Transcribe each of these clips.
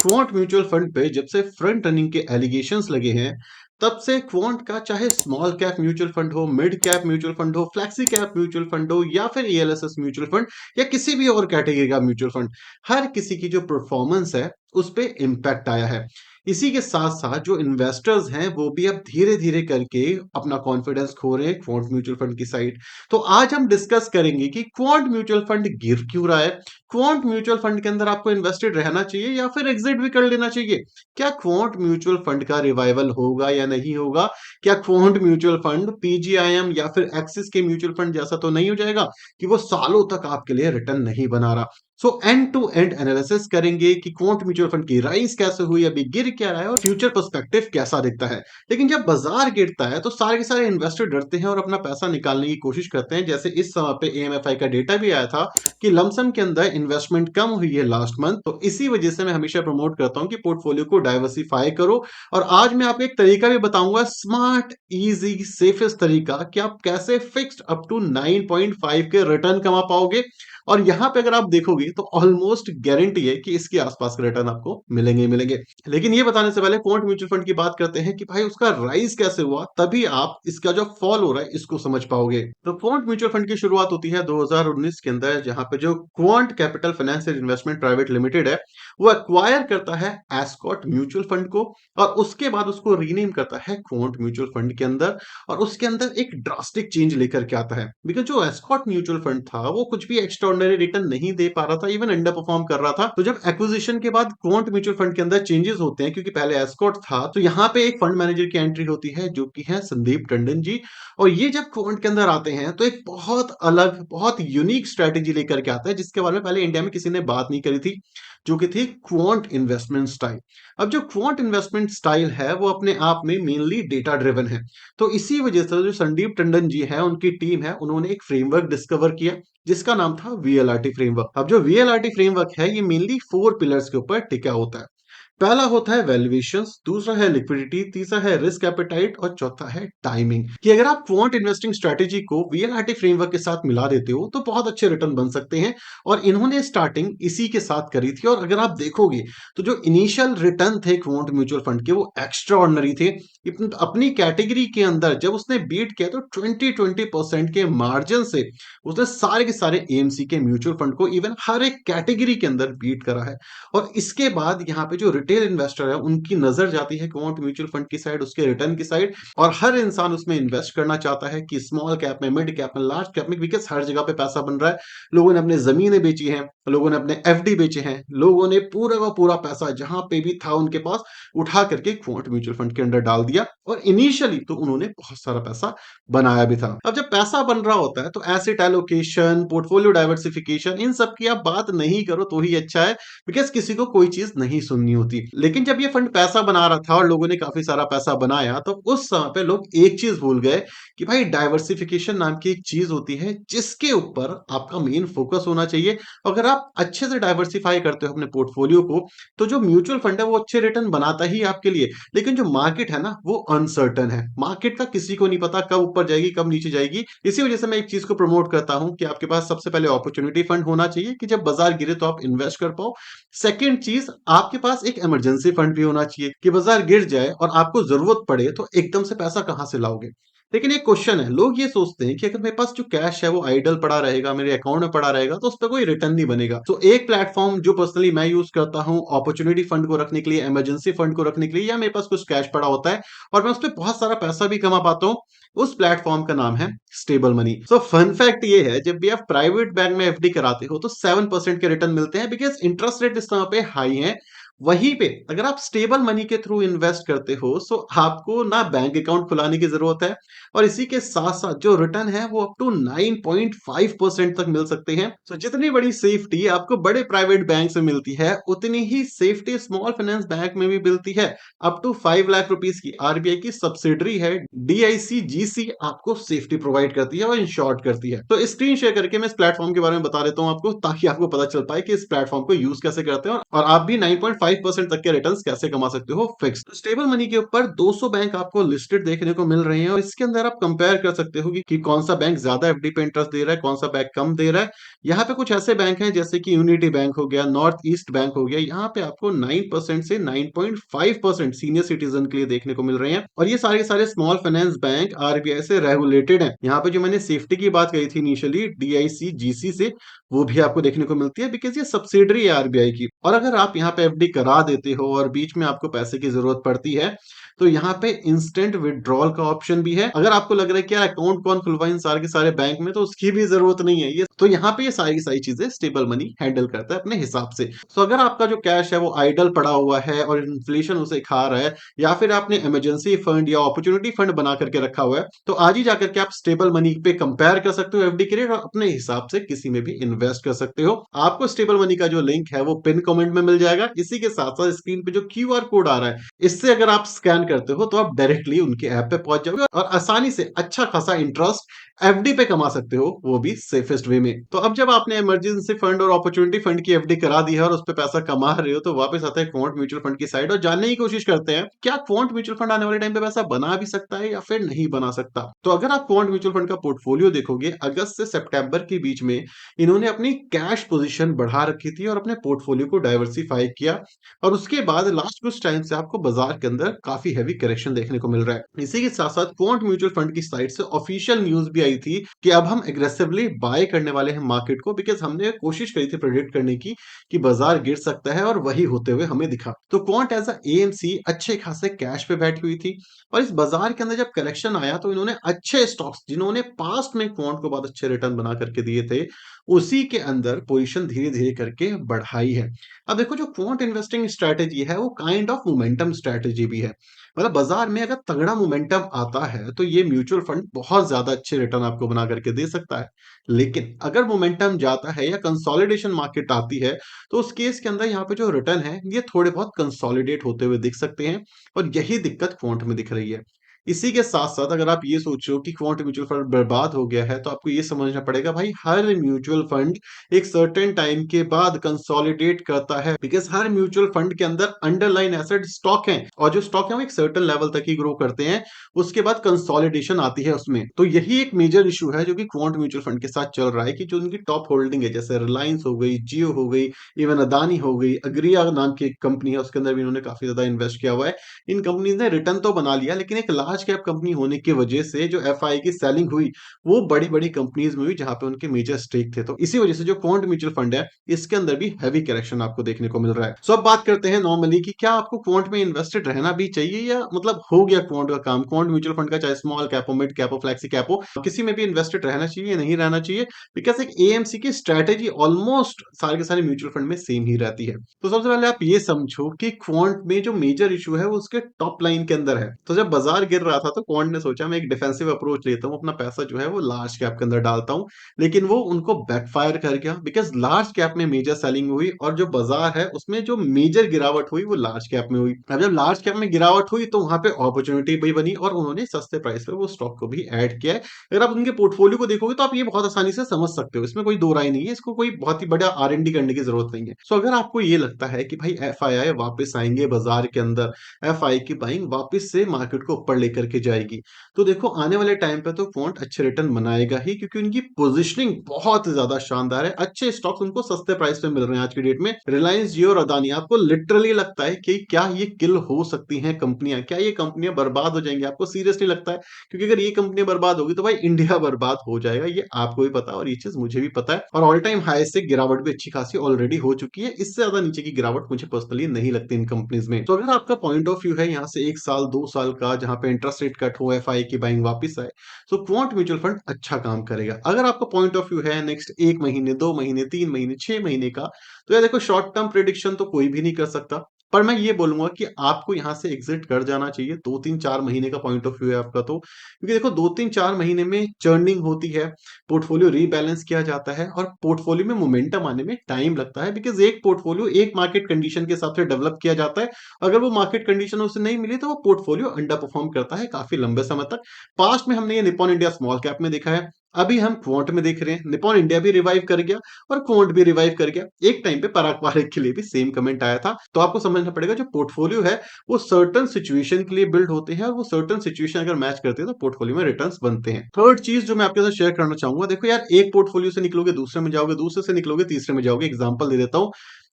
Quant mutual fund पे जब से फ्रंट रनिंग के एलिगेशंस लगे हैं, तब से क्वांट का चाहे स्मॉल कैप म्यूचुअल फंड हो, मिड कैप म्यूचुअल फंड हो, फ्लेक्सी कैप म्यूचुअल फंड हो या फिर ईएलएसएस म्यूचुअल फंड या किसी भी और कैटेगरी का म्यूचुअल फंड, हर किसी की जो परफॉर्मेंस है उस पे इम्पैक्ट आया है। इसी के साथ साथ जो इन्वेस्टर्स हैं वो भी अब धीरे धीरे करके अपना कॉन्फिडेंस खो रहे हैं क्वांट म्यूचुअल फंड की साइड। तो आज हम डिस्कस करेंगे कि क्वांट म्यूचुअल फंड गिर क्यों रहा है, क्वांट म्यूचुअल फंड के अंदर आपको इन्वेस्टेड रहना चाहिए या फिर एग्जिट भी कर लेना चाहिए। क्या क्वांट म्यूचुअल फंड का रिवाइवल होगा या नहीं होगा? क्या क्वांट म्यूचुअल फंड पीजीआईएम या फिर एक्सिस के म्यूचुअल फंड जैसा तो नहीं हो जाएगा कि वो सालों तक आपके लिए रिटर्न नहीं बना रहा? So end to end analysis करेंगे कि क्वांट म्यूचुअल फंड की राइज कैसे हुई, अभी गिर क्या रहा है और फ्यूचर पर्सपेक्टिव कैसा दिखता है। लेकिन जब बाजार गिरता है तो सारे के सारे इन्वेस्टर डरते हैं और अपना पैसा निकालने की कोशिश करते हैं। जैसे इस समय पे एएमएफआई का डेटा भी आया था कि लमसम के अंदर इन्वेस्टमेंट कम हुई है लास्ट मंथ। तो इसी वजह से मैं हमेशा प्रमोट करता हूं कि पोर्टफोलियो को डाइवर्सिफाई करो। और आज मैं आपको एक तरीका भी बताऊंगा, स्मार्ट इजी सेफेस्ट तरीका कि आप कैसे फिक्स्ड अप टू 9.5 के रिटर्न कमा पाओगे। और यहां पे अगर आप देखोगे तो ऑलमोस्ट गारंटी है कि इसके आसपास का रिटर्न आपको मिलेंगे ही मिलेंगे। लेकिन ये बताने से पहले क्वांट म्यूचुअल फंड की बात करते हैं कि भाई उसका राइज कैसे हुआ, तभी आप इसका जो फॉल हो रहा है इसको समझ पाओगे। तो क्वांट म्यूचुअल फंड की शुरुआत होती है 2019 के अंदर, जहां पे जो quant capital finance and investment private limited है वो एक्वायर करता है एस्कॉट म्यूचुअल फंड को और उसके बाद उसको रीनेम करता है क्वांट म्यूचुअल फंड के अंदर। और उसके अंदर एक ड्रास्टिक चेंज लेकर के आता है, बिकॉज जो एस्कॉट म्यूचुअल फंड था वो कुछ भी एक्स्ट्राऑर्डिनरी रिटर्न नहीं दे पा रहा था, इवन अंडर परफॉर्म कर रहा था। तो जब एक्विजिशन के बाद क्वांट म्यूचुअल फंड के अंदर चेंजेस होते हैं, क्योंकि पहले एस्कॉट था, तो यहाँ पे एक फंड मैनेजर की एंट्री होती है जो कि है संदीप टंडन जी। और ये जब क्वांट के अंदर आते हैं तो एक बहुत अलग, बहुत यूनिक स्ट्रेटेजी लेकर के आता है जिसके बारे में पहले इंडिया में किसी ने बात नहीं करी थी, जो कि थी क्वांट इन्वेस्टमेंट स्टाइल। अब जो क्वांट इन्वेस्टमेंट स्टाइल है वो अपने आप में मेनली डेटा ड्रिवन है। तो इसी वजह से जो संदीप टंडन जी है, उनकी टीम है, उन्होंने एक फ्रेमवर्क डिस्कवर किया जिसका नाम था वीएलआरटी फ्रेमवर्क। अब जो वीएलआरटी फ्रेमवर्क है ये मेनली 4 पिलर्स के ऊपर टिका होता है। पहला होता है वैल्यूएशंस, दूसरा है लिक्विडिटी, तीसरा है रिस्क एपेटाइट और चौथा है टाइमिंग। कि अगर आप क्वांट इन्वेस्टिंग स्ट्रेटेजी को वीएलआरटी फ्रेमवर्क के साथ मिला देते हो तो बहुत अच्छे रिटर्न बन सकते हैं। और इन्होंने स्टार्टिंग इसी के साथ करी थी। और अगर आप देखोगे तो जो इनिशियल रिटर्न थे क्वांट म्यूचुअल फंड के वो एक्स्ट्रा ऑर्डिनरी थे। अपनी कैटेगरी के अंदर जब उसने बीट किया तो 20% के मार्जिन से उसने सारे के सारे एएमसी के म्यूचुअल फंड को इवन हर एक कैटेगरी के अंदर बीट करा है। और इसके बाद यहाँ पे जो रिटेल इन्वेस्टर है उनकी नजर जाती है क्वांट म्यूचुअल फंड की साइड, उसके रिटर्न की साइड। और हर इंसान उसमें इन्वेस्ट करना चाहता है कि स्मॉल कैप में, मिड कैप में, लार्ज कैप में, बिकॉज हर जगह पे पैसा बन रहा है। लोगों ने अपने जमीनें बेची हैं, लोगों ने अपने एफडी बेचे हैं, लोगों ने पूरा का पूरा पैसा जहां पे भी था उनके पास उठा करके क्वांट म्यूचुअल फंड के अंदर डाल दिया। और इनिशियली तो उन्होंने बहुत सारा पैसा बनाया भी था। अब जब पैसा बन रहा होता है तो एसेट एलोकेशन, पोर्टफोलियो डाइवर्सिफिकेशन, इन सब की आप बात नहीं करो तो ही अच्छा है, बिकॉज किसी को कोई चीज नहीं सुननी होती। लेकिन जब ये फंड पैसा बना रहा था और लोगों ने काफी सारा पैसा बनाया तो उस समय पे लोग एक चीज भूल गए कि भाई डाइवर्सिफिकेशन नाम की एक चीज होती है जिसके ऊपर आपका मेन फोकस होना चाहिए। अगर आप अच्छे से डाइवर्सिफाई करते हो अपने पोर्टफोलियो को तो जो म्यूचुअल फंड है वो अच्छे रिटर्न बनाता ही आपके लिए। लेकिन जो मार्केट है ना वो अनसर्टन है, मार्केट का किसी को नहीं पता कब ऊपर जाएगी कब नीचे जाएगी। इसी वजह से मैं एक चीज को प्रमोट करता हूं कि आपके पास सबसे पहले अपॉर्चुनिटी फंड होना चाहिए कि जब बाजार गिरे तो आप इन्वेस्ट कर पाओ। सेकंड चीज, आपके पास एक इमरजेंसी फंड भी होना चाहिए कि बाजार गिर जाए और आपको जरूरत पड़े तो एकदम से पैसा कहां से लाओगे। लेकिन एक क्वेश्चन है, लोग ये सोचते हैं कि अगर मेरे पास जो कैश है वो आइडल पड़ा रहेगा, मेरे अकाउंट में पड़ा रहेगा तो उस पर कोई रिटर्न नहीं बनेगा। तो एक प्लेटफॉर्म जो पर्सनली मैं यूज करता हूं अपॉर्चुनिटी फंड को रखने के लिए, इमरजेंसी फंड को रखने के लिए, या मेरे पास कुछ कैश पड़ा होता है और मैं उस पर बहुत सारा पैसा भी कमा पाता हूँ, उस प्लेटफॉर्म का नाम है Stable Money. So fun fact ये है, जब भी आप प्राइवेट बैंक में एफडी कराते हो तो 7% के रिटर्न मिलते हैं, बिकॉज इंटरेस्ट रेट इस समय पे हाई है। वहीं पे अगर आप स्टेबल मनी के थ्रू इन्वेस्ट करते हो सो आपको ना बैंक अकाउंट खुलाने की जरूरत है और इसी के साथ साथ जो रिटर्न है वो अप टू 9.5% तक मिल सकते हैं। सो जितनी बड़ी सेफ्टी आपको बड़े प्राइवेट बैंक से मिलती है उतनी ही सेफ्टी स्मॉल फाइनेंस बैंक में भी मिलती है। अप टू 5 लाख रुपीस की आरबीआई की सब्सिडरी है डीआईसीजीसी आपको सेफ्टी प्रोवाइड करती है और इंश्योर्ड करती है। तो स्क्रीन शेयर करके मैं इस प्लेटफॉर्म के बारे में बता देता हूं आपको, ताकि आपको पता चल पाए कि इस प्लेटफॉर्म को यूज कैसे करते हैं और आप भी 9.5 5% तक के रिटर्न्स कैसे कमा सकते हो फिक्स। स्टेबल मनी के ऊपर 200 बैंक आपको लिस्टेड देखने को मिल रहे हैं और इसके अंदर आप कंपेयर कर सकते हो कि कौन सा बैंक ज्यादा एफडी पे इंटरेस्ट दे रहा है, कौन सा बैंक कम दे रहा है। यहाँ पे कुछ ऐसे बैंक हैं जैसे कि यूनिटी बैंक हो गया, नॉर्थ ईस्ट बैंक हो गया, यहाँ पे आपको 9% से 9.5% सीनियर सिटीजन के लिए देखने को मिल रहे हैं। और ये सारे के सारे स्मॉल फाइनेंस बैंक आरबीआई से रेगुलेटेड हैं। यहाँ पे जो मैंने सेफ्टी की बात कही थी इनिशियली डीआईसी जीसी से, वो भी आपको देखने को मिलती है बिकॉज ये सब्सिडरी है आरबीआई की। और अगर आप यहाँ पे एफडी करा देते हो और बीच में आपको पैसे की जरूरत पड़ती है तो यहाँ पे इंस्टेंट विड्रॉल का ऑप्शन भी है। अगर आपको लग रहा है कि यार अकाउंट कौन खुलवाए इन सारे के सारे बैंक में, तो उसकी भी जरूरत नहीं है। ये तो यहाँ पे ये सारी सारी चीजें स्टेबल मनी हैंडल करता है अपने हिसाब से। तो अगर आपका जो कैश है वो आइडल पड़ा हुआ है और इन्फ्लेशन उसे खा रहा है, या फिर आपने इमरजेंसी फंड या अपॉर्चुनिटी फंड बना करके रखा हुआ है, तो आज ही जाकर के आप स्टेबल मनी पे कंपेयर कर सकते हो एफडी के रेट और अपने हिसाब से किसी में भी इन्वेस्ट कर सकते हो। आपको स्टेबल मनी का जो लिंक है वो पिन कमेंट में मिल जाएगा। इसी के साथ साथ स्क्रीन पे जो क्यूआर कोड आ रहा है, इससे अगर आप स्कैन करते हो तो आप डायरेक्टली उनके ऐप पे पहुंच जाओगे और आसानी से अच्छा खासा इंटरेस्ट एफडी पे कमा सकते हो, वो भी सेफेस्ट वे में। तो अब जब आपने इमरजेंसी फंड और अपॉर्चुनिटी फंड की एफडी करा दी है और उस पे पैसा कमा रहे हो, तो वापस आता है क्वांट म्यूचुअल फंड की साइड और जानने की कोशिश करते हैं क्या क्वांट म्यूचुअल फंड आने वाले टाइम पे पैसा बना भी सकता है या फिर नहीं बना सकता। तो अगर आप क्वांट म्यूचुअल फंड का पोर्टफोलियो देखोगे, अगस्त से सितंबर के बीच में इन्होंने अपनी कैश पोजीशन बढ़ा रखी थी और अपने पोर्टफोलियो को डाइवर्सिफाई किया। और उसके बाद लास्ट कुछ टाइम से आपको बाजार के अंदर काफी हैवी करेक्शन देखने को मिल रहा है। इसी के साथ साथ क्वांट म्यूचुअल फंड की साइड से ऑफिशियल न्यूज भी आई थी कि अब हम एग्रेसिवली बाय करने वाले हैं मार्केट को, बिकॉज हमने कोशिश करी थी प्रेडिक्ट करने की कि बाजार गिर सकता है और वही होते हुए हमें दिखा। तो क्वांट एज अ एएमसी अच्छे खासे कैश पे बैठी हुई थी और इस बाजार के अंदर जब करेक्शन आया तो इन्होंने अच्छे स्टॉक्स जिन्होंने पास्ट में क्वांट को बहुत अच्छे रिटर्न बना करके दिए थे, उसी के अंदर पोजीशन धीरे धीरे करके बढ़ाई है। अब देखो जो क्वांट इन्वेस्टिंग स्ट्रेटेजी है वो काइंड ऑफ मोमेंटम स्ट्रेटेजी भी है। मतलब बाजार में अगर तगड़ा मोमेंटम आता है तो ये म्यूचुअल फंड बहुत ज्यादा अच्छे रिटर्न आपको बना करके दे सकता है। लेकिन अगर मोमेंटम जाता है या कंसोलिडेशन मार्केट आती है, तो उस केस के अंदर यहाँ पे जो रिटर्न है ये थोड़े बहुत कंसोलिडेट होते हुए दिख सकते हैं और यही दिक्कत क्वांट में दिख रही है। इसी के साथ साथ अगर आप ये सोच रहे हो कि क्वांट म्यूचुअल फंड बर्बाद हो गया है, तो आपको ये समझना पड़ेगा भाई हर म्यूचुअल फंड एक सर्टेन टाइम के बाद कंसोलिडेट करता है, बिकॉज हर म्यूचुअल फंड के अंदर अंडरलाइन एसेट स्टॉक है और जो स्टॉक है वो एक सर्टेन लेवल तक ही ग्रो करते हैं, उसके बाद कंसोलिडेशन आती है उसमें। तो यही एक मेजर इशू है जो कि क्वांट म्यूचुअल फंड के साथ चल रहा है कि जो उनकी टॉप होल्डिंग है जैसे रिलायंस हो गई, जियो हो गई, इवन अदानी हो गई, अग्रिया नाम की एक कंपनी है उसके अंदर भी इन्होंने काफी ज्यादा इन्वेस्ट किया हुआ है। इन कंपनीज ने रिटर्न तो बना लिया, लेकिन एक लार्ज कैप कंपनी होने की वजह से जो एफआई की सेलिंग हुई वो बड़ी बड़ी कंपनीज में हुई जहां पे उनके मेजर स्टेक थे। तो इसी वजह से जो क्वांट म्यूचुअल फंड है इसके अंदर भी हैवी करेक्शन आपको देखने को मिल रहा है। सो अब बात करते हैं नॉर्मली कि क्या आपको क्वांट में इन्वेस्टेड रहना भी चाहिए या मतलब हो गया क्वांट का काम। क्वांट म्यूचुअल फंड का चाहे स्मॉल कैप हो, मिड कैप हो, फ्लेक्सी कैप हो, किसी में भी इन्वेस्टेड रहना चाहिए या नहीं रहना चाहिए, बिकॉज एक एएमसी की स्ट्रेटेजी ऑलमोस्ट सारे के सारे म्यूचुअल फंड में सेम ही रहती है। तो सबसे पहले आप ये समझो कि क्वांट में जो मेजर इशू है वो उसके टॉप लाइन के अंदर है। तो जब बाजार गिर रहा था तो क्वांट ने सोचा मैं एक डिफेंसिव अप्रोच लेता हूँ, अपना पैसा जो है वो लार्ज कैप के अंदर डालता हूँ, लेकिन वो उनको बैकफायर कर गया बिकॉज लार्ज कैप में मेजर सेलिंग हुई और जो बाजार है उसमें जो मेजर गिरावट हुई वो लार्ज कैप में हुई। अब जब लार्ज कैप में गिरावट हुई तो वहां पे अपॉर्चुनिटी भी बनी और उन्होंने सस्ते प्राइस पे वो स्टॉक को भी ऐड किया है। अगर आप उनके पोर्टफोलियो को देखोगे तो आप ये बहुत आसानी से समझ सकते हो, इसमें कोई दो राय नहीं है, इसको कोई बहुत ही बड़ा आरएनडी करने की जरूरत नहीं है। सो अगर आपको ये लगता है कि भाई एफआईआई वापस आएंगे बाजार के अंदर, एफआई की बाइंग वापस से मार्केट को ऊपर लेकर के जाएगी, तो देखो आने वाले टाइम पे तो क्वांट अच्छे रिटर्न बनाएगा ही, क्योंकि उनकी पोजीशनिंग बहुत ज्यादा शानदार है। अच्छे स्टॉक्स उनको सस्ते प्राइस पे मिल रहे हैं आज की डेट में। रिलायंस, जियो और अदानी, आपको लिटरली लगता है कि क्या ये किल हो सकती हैं कंपनियां, क्या ये कंपनियां बर्बाद हो जाएंगी? आपको सीरियसली लगता है? क्योंकि अगर ये कंपनियां बर्बाद होगी तो भाई इंडिया बर्बाद हो जाएगा, ये आपको भी पता है और ये चीज मुझे भी पता है। और ऑल टाइम हाई से गिरावट भी अच्छी खासी ऑलरेडी हो चुकी है, इससे ज्यादा नीचे की गिरावट मुझे पर्सनली नहीं लगती इन कंपनीज में। तो अगर आपका पॉइंट ऑफ व्यू है यहाँ से 1 साल 2 साल का जहां पे इंटरेस्ट रेट कट हो, एफआई की बाइंग वापस आए, तो क्वांट म्यूचुअल फंड अच्छा काम करेगा। अगर आपका पॉइंट ऑफ व्यू है नेक्स्ट 1 महीने 2 महीने 3 महीने 6 महीने का, तो यार देखो शॉर्ट टर्म प्रिडिक्शन तो कोई भी नहीं कर सकता, पर मैं ये बोलूंगा कि आपको यहां से एग्जिट कर जाना चाहिए। 2 3 4 महीने का पॉइंट ऑफ व्यू है आपका, तो क्योंकि देखो 2 3 4 महीने में चर्निंग होती है, पोर्टफोलियो रीबैलेंस किया जाता है और पोर्टफोलियो में मोमेंटम आने में टाइम लगता है, बिकॉज एक पोर्टफोलियो एक मार्केट कंडीशन के हिसाब से डेवलप किया जाता है। अगर वो मार्केट कंडीशन उसे नहीं मिली तो वो पोर्टफोलियो अंडर परफॉर्म करता है काफी लंबे समय तक। पास्ट में हमने ये निप्पॉन इंडिया स्मॉल कैप में देखा है, अभी हम क्वांट में देख रहे हैं, निप्पॉन इंडिया भी रिवाइव कर गया और क्वांट भी रिवाइव कर गया। एक टाइम पे पराग पारेख के लिए भी सेम कमेंट आया था। तो आपको समझना पड़ेगा जो पोर्टफोलियो है वो सर्टेन सिचुएशन के लिए बिल्ड होते हैं और वो सर्टेन सिचुएशन अगर मैच करते हैं तो पोर्टफोलियो में रिटर्न्स बनते हैं। थर्ड चीज जो मैं आपके साथ शेयर करना चाहूंगा, देखो यार, एक पोर्टफोलियो से निकलोगे दूसरे में जाओगे, दूसरे से निकलोगे तीसरे में जाओगे। एग्जांपल दे देता हूं,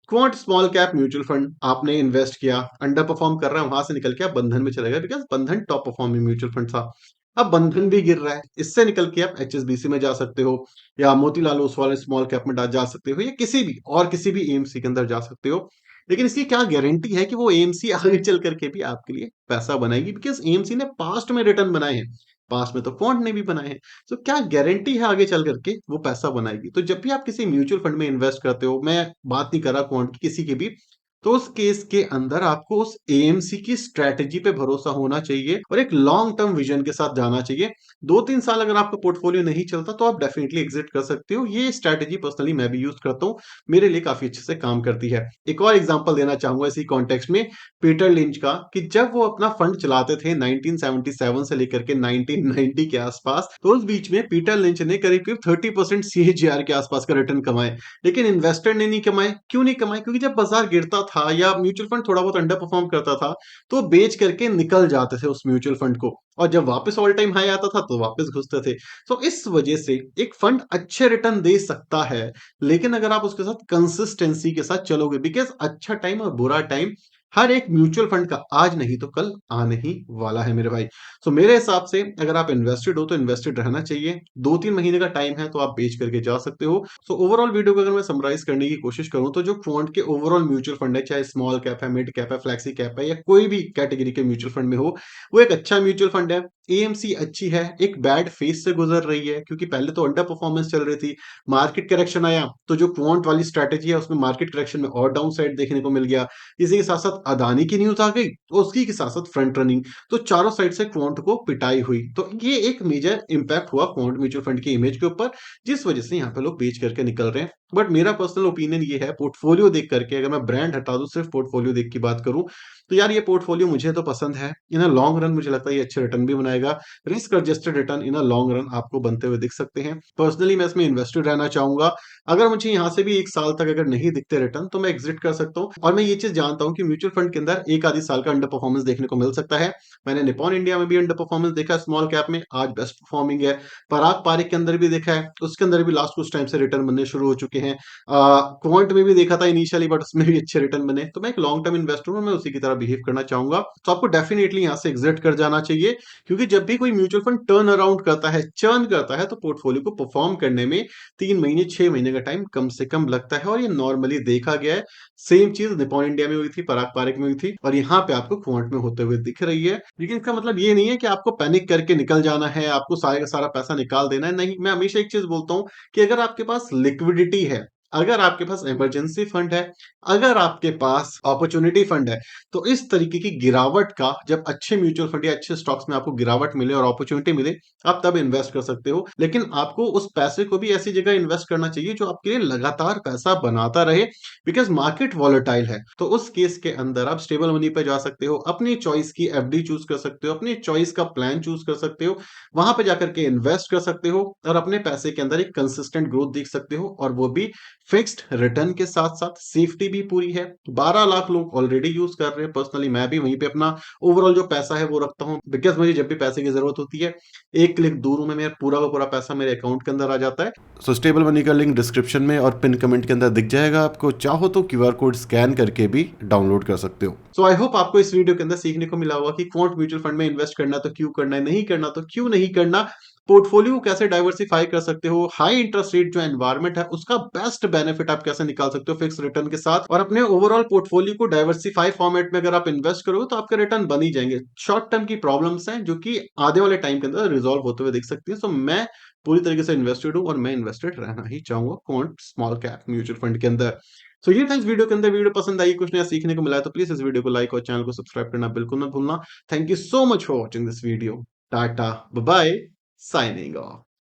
quant small cap mutual fund आपने इन्वेस्ट किया, अंडर परफॉर्म कर रहा है, वहां से निकल के आप बंधन में चले गए बिकॉज बंधन टॉप परफॉर्मिंग म्यूचुअल फंड था। अब बंधन भी गिर रहा है, इससे निकल के आप एचएसबीसी में जा सकते हो या मोतीलाल ओसवाल स्मॉल कैप में जा सकते हो या किसी भी और किसी भी एएमसी के अंदर जा सकते हो। लेकिन इसकी क्या गारंटी है कि वो एएमसी आगे चल करके भी आपके लिए पैसा बनाएगी, बिकॉज एएमसी ने पास्ट में रिटर्न बनाए हैं, पास्ट में तो क्वांट ने भी बनाए हैं। तो क्या गारंटी है आगे चल करके वो पैसा बनाएगी? तो जब भी आप किसी म्यूचुअल फंड में इन्वेस्ट करते हो, मैं बात नहीं कर रहा क्वांट की, किसी की भी, तो उस केस के अंदर आपको उस एएमसी की स्ट्रेटजी पे भरोसा होना चाहिए और एक लॉन्ग टर्म विजन के साथ जाना चाहिए। 2-3 साल अगर आपका पोर्टफोलियो नहीं चलता तो आप डेफिनेटली एग्जिट कर सकते हो। ये स्ट्रेटजी पर्सनली मैं भी यूज करता हूँ, मेरे लिए काफी अच्छे से काम करती है। एक और एग्जांपल देना चाहूंगा इसी कॉन्टेक्स्ट में, पीटर लिंच का, कि जब वो अपना फंड चलाते थे 1977 से लेकर के 1990 के आसपास, तो उस बीच में पीटर लिंच ने करीब करीब 30% सीएजीआर के आसपास का रिटर्न कमाए। लेकिन इन्वेस्टर ने नहीं कमाए। क्यों नहीं कमाए? क्योंकि जब बाजार गिरता था या म्यूचुअल फंड थोड़ा बहुत अंडर परफॉर्म करता था तो बेच करके निकल जाते थे उस म्यूचुअल फंड को, और जब वापस ऑल टाइम हाई आता था तो वापस घुसते थे। तो इस वजह से एक फंड अच्छे रिटर्न दे सकता है, लेकिन अगर आप उसके साथ कंसिस्टेंसी के साथ चलोगे, बिकॉज अच्छा टाइम और बुरा टाइम हर एक म्यूचुअल फंड का आज नहीं तो कल आने ही वाला है मेरे भाई। सो मेरे हिसाब से अगर आप इन्वेस्टेड हो तो इन्वेस्टेड रहना चाहिए। 2-3 महीने का टाइम है तो आप बेच करके जा सकते हो। सो ओवरऑल वीडियो को अगर मैं समराइज करने की कोशिश करूं तो जो क्वांट के ओवरऑल म्यूचुअल फंड है, चाहे स्मॉल कैप है, मिड कैप है, फ्लैक्सी कैप है, या कोई भी कैटेगरी के म्यूचुअल फंड में हो, वो एक अच्छा म्यूचुअल फंड है। एएमसी अच्छी है, एक बैड फेज से गुजर रही है क्योंकि पहले तो अंडर परफॉर्मेंस चल रही थी, मार्केट करेक्शन आया तो जो क्वांट वाली स्ट्रेटेजी है उसमें मार्केट करेक्शन में और डाउन साइड देखने को मिल गया। इसी के साथ साथ अदानी की न्यूज आ गई, उसकी के साथ साथ फ्रंट रनिंग, तो चारों साइड से क्वांट को पिटाई हुई। तो ये एक मेजर इंपैक्ट हुआ क्वांट म्यूचुअल फंड की इमेज के ऊपर, जिस वजह से यहाँ पे लोग बेच करके निकल रहे हैं। बट मेरा पर्सनल ओपिनियन ये है, पोर्टफोलियो देख करके, अगर मैं ब्रांड हटा दूं सिर्फ पोर्टफोलियो देख की बात करूं, तो यार ये पोर्टफोलियो मुझे तो पसंद है। इन अ लॉन्ग रन मुझे लगता है ये अच्छे रिटर्न भी बनाएगा। Risk adjusted return in a long run आपको बनते हुए दिख सकते हैं। पर्सनली मैं इसमें इन्वेस्टेड रहना चाहूंगा। अगर मुझे यहाँ से भी 1 साल तक अगर नहीं दिखते रिटर्न तो मैं एग्जिट कर सकता हूँ। और मैं ये चीज जानता हूँ कि म्यूचुअल फंड के अंदर एक आधी साल का अंडर परफॉर्मेंस देखने को मिल सकता है। मैंने निप्पॉन इंडिया में भी अंडर परफॉर्मेंस देखा, स्मॉल कैप में आज बेस्ट परफॉर्मिंग है। पराग पारिक के अंदर भी देखा है, उसके अंदर भी लास्ट कुछ टाइम से रिटर्न बनने शुरू हो चुके हैं। क्वांट में भी देखा था इनिशियली, बट उसमें भी अच्छे रिटर्न बने। तो मैं एक लॉन्ग टर्म इन्वेस्टर हूँ, मैं उसी की तरह बिहेव करना चाहूंगा। तो आपको डेफिनेटली यहाँ से एग्जिट कर जाना चाहिए, क्योंकि जब भी कोई म्यूचुअल फंड टर्न अराउंड करता है, चर्न करता है, तो पोर्टफोलियो को परफॉर्म करने में 3 महीने 6 महीने का टाइम कम से कम लगता है, और ये नॉर्मली देखा गया है। सेम चीज निप्पॉन इंडिया में हुई थी, पराग पारिक में हुई थी, और यहाँ पे आपको क्वांट में होते हुए दिख रही है। लेकिन इसका मतलब ये नहीं है कि आपको पैनिक करके निकल जाना है, आपको सारे का सारा पैसा निकाल देना है। नहीं, मैं हमेशा एक चीज बोलता हूँ कि अगर आपके पास लिक्विडिटी है, अगर आपके पास इमरजेंसी फंड है, अगर आपके पास अपॉर्चुनिटी फंड है, तो इस तरीके की गिरावट का, जब अच्छे म्यूचुअल फंड या अच्छे स्टॉक्स में आपको गिरावट मिले और अपॉर्चुनिटी मिले, आप तब इन्वेस्ट कर सकते हो। लेकिन आपको उस पैसे को भी ऐसी जगह इन्वेस्ट करना चाहिए जो आपके लिए लगातार पैसा बनाता रहे, बिकॉज मार्केट वॉलेटाइल है। तो उस केस के अंदर आप स्टेबल मनी पे जा सकते हो, अपनी चॉइस की एफडी चूज कर सकते हो, अपनी चॉइस का प्लान चूज कर सकते हो, वहां पे जाकर के इन्वेस्ट कर सकते हो और अपने पैसे के अंदर एक कंसिस्टेंट ग्रोथ देख सकते हो, और वो भी फिक्स्ड रिटर्न के साथ साथ सेफ्टी भी पूरी है। 12 लाख लोग ऑलरेडी यूज कर रहे हैं। पर्सनली मैं भी वहीं पे अपना ओवरऑल जो पैसा है वो रखता हूँ, बिकॉज मुझे जब भी पैसे की जरूरत होती है, एक क्लिक दूर हूं मैं, मेरा पूरा का पूरा पैसा मेरे अकाउंट के अंदर आ जाता है। सो स्टेबल मनी का लिंक डिस्क्रिप्शन में और पिन कमेंट के अंदर दिख जाएगा, आपको चाहो तो क्यूआर कोड स्कैन करके भी डाउनलोड कर सकते हो। सो आई होप आपको इस वीडियो के अंदर सीखने को मिला होगा कि क्वांट म्यूचुअल फंड में इन्वेस्ट करना तो क्यों करना है, नहीं करना तो क्यों नहीं करना, पोर्टफोलियो कैसे डाइवर्सिफाई कर सकते हो, हाई इंटरेस्ट रेट जो एनवायरमेंट है उसका बेस्ट बेनिफिट आप कैसे निकाल सकते हो फिक्स रिटर्न के साथ, और अपने ओवरऑल पोर्टफोलियो को डाइवर्सिफाई फॉर्मेट में अगर आप इन्वेस्ट करोगे तो आपके रिटर्न बन ही जाएंगे। शॉर्ट टर्म की प्रॉब्लम्स हैं जो कि आधे वाले टाइम के अंदर रिजॉल्व होते हुए दिख सकती है। सो मैं पूरी तरीके से इन्वेस्टेड हूं और मैं इन्वेस्टेड रहना ही चाहूंगा quant small cap mutual fund के अंदर। सो ये था इस वीडियो के अंदर। वीडियो पसंद आई, कुछ नया सीखने को मिला है, तो प्लीज इस वीडियो को लाइक और चैनल को सब्सक्राइब करना बिल्कुल मत भूलना। Thank you so much for watching this video. Tata bye, signing of.